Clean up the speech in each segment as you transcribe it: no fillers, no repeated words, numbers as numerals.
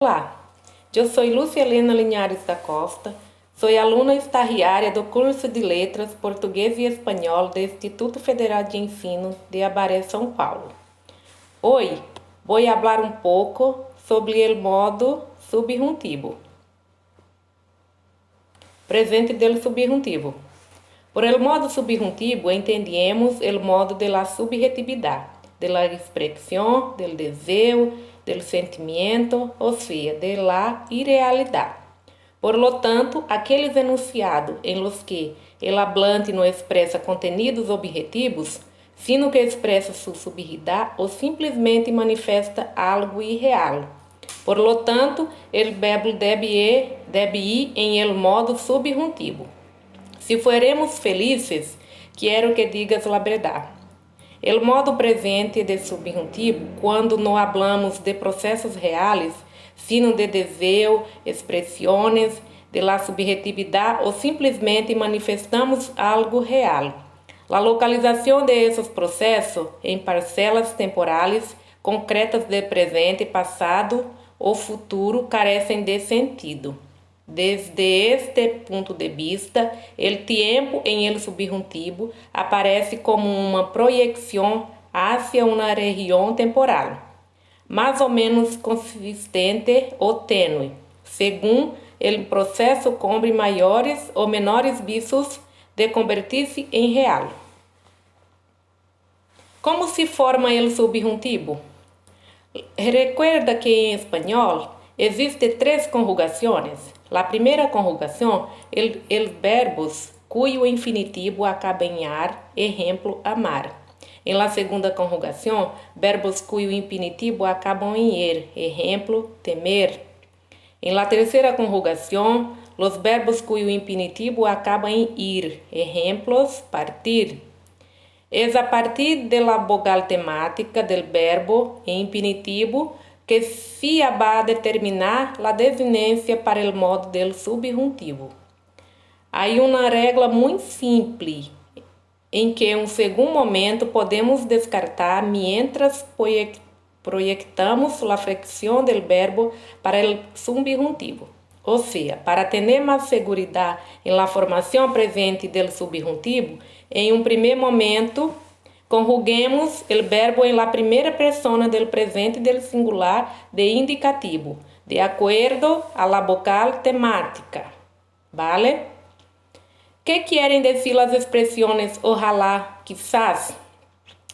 Olá, eu sou Lúcia Helena Linhares da Costa, sou aluna estagiária do curso de Letras Português e Espanhol do Instituto Federal de Ensino de Abaré, São Paulo. Hoje vou falar um pouco sobre o modo subjuntivo. Presente del subjuntivo. Por el modo subjuntivo entendemos el modo de la subjetividad, de la expresión, del deseo, del sentimiento, ou seja, de la irrealidad. Por lo tanto, aqueles enunciados em los que el hablante não expressa contenidos objetivos, sino que expressa sua subjetividade ou simplesmente manifesta algo irreal. Por lo tanto, el verbo debe ir em el modo subjuntivo. Se foremos felizes, quero que digas la verdade. El modo presente de subjuntivo, quando não hablamos de processos reais, sino de desejo, expressões de la subjetividade ou simplesmente manifestamos algo real. La localização de esses processos em parcelas temporales concretas de presente, passado ou futuro carecem de sentido. Desde este ponto de vista, o tempo em el subjuntivo aparece como uma projeção hacia uma região temporal, mais ou menos consistente ou tênue, segundo o processo cobre maiores ou menores visos de convertir-se em real. Como se forma o subjuntivo? Recuerda que em espanhol existen três conjugações. La primera conjugación, el verbos cuyo infinitivo acaba en ar, ejemplo, amar. En la segunda conjugación, verbos cuyo infinitivo acaban en er, ejemplo, temer. En la tercera conjugación, los verbos cuyo infinitivo acaba en ir, ejemplos, partir. Es a partir de la vogal temática del verbo en infinitivo que se va a determinar a desinência para o modo del subjuntivo. Há uma regra muito simples, em que em segundo momento podemos descartar mientras proyectamos a flexão del verbo para o subjuntivo. Ou seja, para ter mais segurança em la formação presente del subjuntivo, em um primeiro momento, conjuguemos o verbo em la primeira persona del presente del singular de indicativo, de acordo a la vocal temática. ¿Vale? ¿Qué quieren decir las expresiones ojalá, quizás?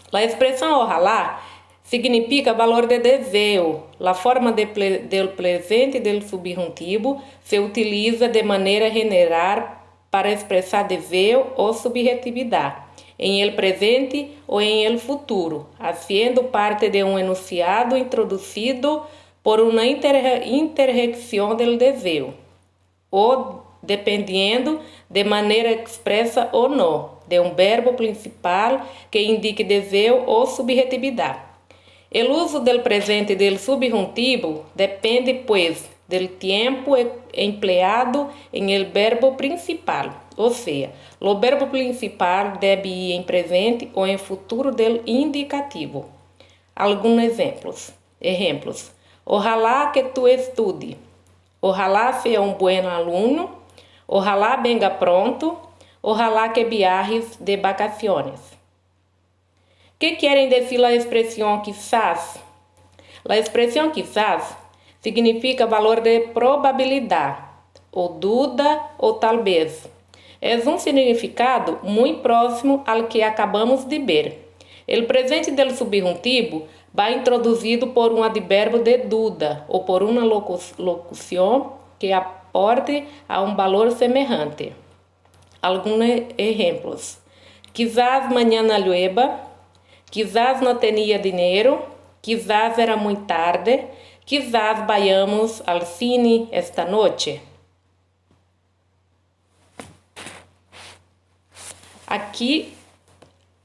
La expresión ojalá significa valor de desejo. La forma del presente del subjuntivo se utiliza de maneira general para expressar desejo ou subjetividade em el presente ou em el futuro, haciendo parte de um enunciado introduzido por uma interjecção del desejo, ou dependendo de maneira expressa ou não, de um verbo principal que indique desejo ou subjetividade. O uso del presente del subjuntivo depende, pues, del tempo empleado em el verbo principal, ou seja, o verbo principal deve ir em presente ou em futuro del indicativo. Alguns exemplos. Ojalá que tu estude. Ojalá seja um buen aluno. Ojalá venga pronto. Ojalá que viajes de vacaciones. ¿Qué quieren decir la expresión quizás? La expresión quizás significa valor de probabilidade, ou duda, ou talvez. É um significado muito próximo ao que acabamos de ver. O presente del subjuntivo vai introduzido por um advérbio de dúvida ou por uma locução que aporte a um valor semelhante. Alguns exemplos. Quizás mañana llueva. Quizás não tenía dinheiro. Quizás era muito tarde. Quizás vayamos al cine esta noche. Aqui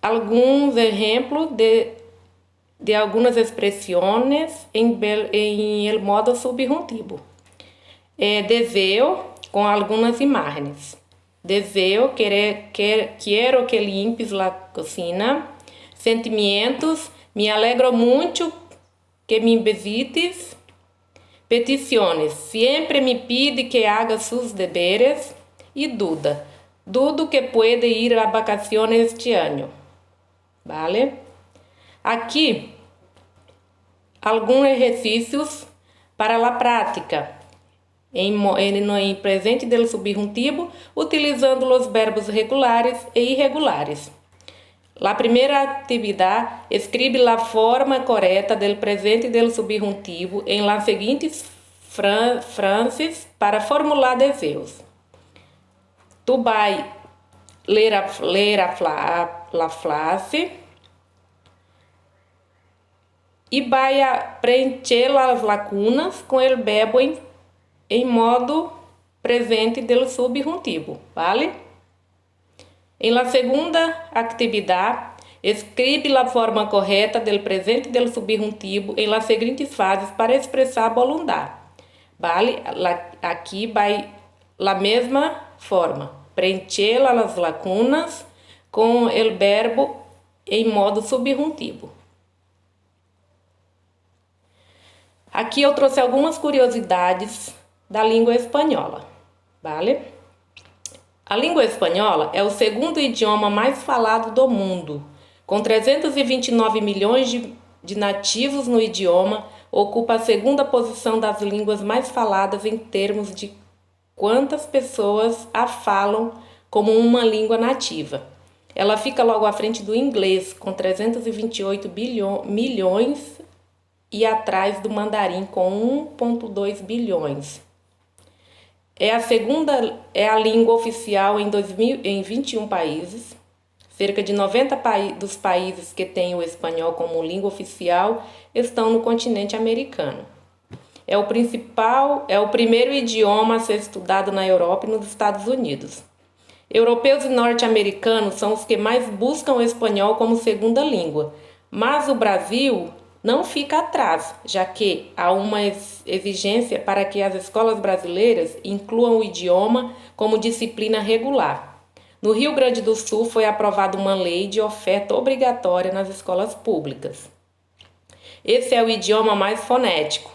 alguns exemplos de algumas expressões em el modo subjuntivo. Desejo com algumas imagens. Desejo, quero que limpes la cocina. Sentimentos, me alegro muito que me visites. Peticiones. Siempre me pide que haga sus deberes. E duda. Dudo que puede ir a vacaciones este año. Vale? Aqui, alguns exercícios para a prática. Em presente del subjuntivo, utilizando os verbos regulares e irregulares. La primeira atividade, escribe a forma correta del presente del subjuntivo em las seguintes frases para formular desejos. Tu vai ler a frase e vai preencher as lacunas com o verbo em modo presente del subjuntivo, vale? Em la segunda atividade, escribe a forma correta del presente del subjuntivo em las seguintes frases para expressar a voluntade, vale? Aqui vai a mesma forma, preencher as lacunas com o verbo em modo subjuntivo. Aqui eu trouxe algumas curiosidades da língua espanhola, vale? A língua espanhola é o segundo idioma mais falado do mundo. Com 329 milhões de nativos no idioma, ocupa a segunda posição das línguas mais faladas em termos de quantas pessoas a falam como uma língua nativa. Ela fica logo à frente do inglês, com 328 milhões, e atrás do mandarim, com 1,2 bilhões. É a língua oficial em 21 países. Cerca de 90 dos países que têm o espanhol como língua oficial estão no continente americano. É o primeiro idioma a ser estudado na Europa e nos Estados Unidos. Europeus e norte-americanos são os que mais buscam o espanhol como segunda língua, mas o Brasil não fica atrás, já que há uma exigência para que as escolas brasileiras incluam o idioma como disciplina regular. No Rio Grande do Sul foi aprovada uma lei de oferta obrigatória nas escolas públicas. Esse é o idioma mais fonético.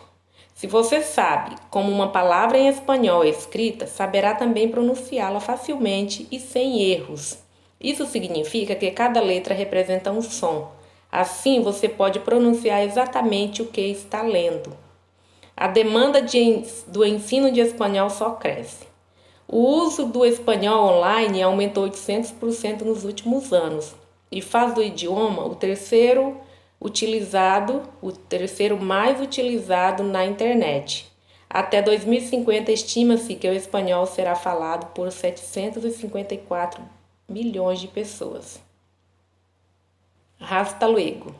Se você sabe como uma palavra em espanhol é escrita, saberá também pronunciá-la facilmente e sem erros. Isso significa que cada letra representa um som. Assim, você pode pronunciar exatamente o que está lendo. A demanda do ensino de espanhol só cresce. O uso do espanhol online aumentou 800% nos últimos anos e faz do idioma o terceiro mais utilizado na internet. Até 2050, estima-se que o espanhol será falado por 754 milhões de pessoas. Hasta luego.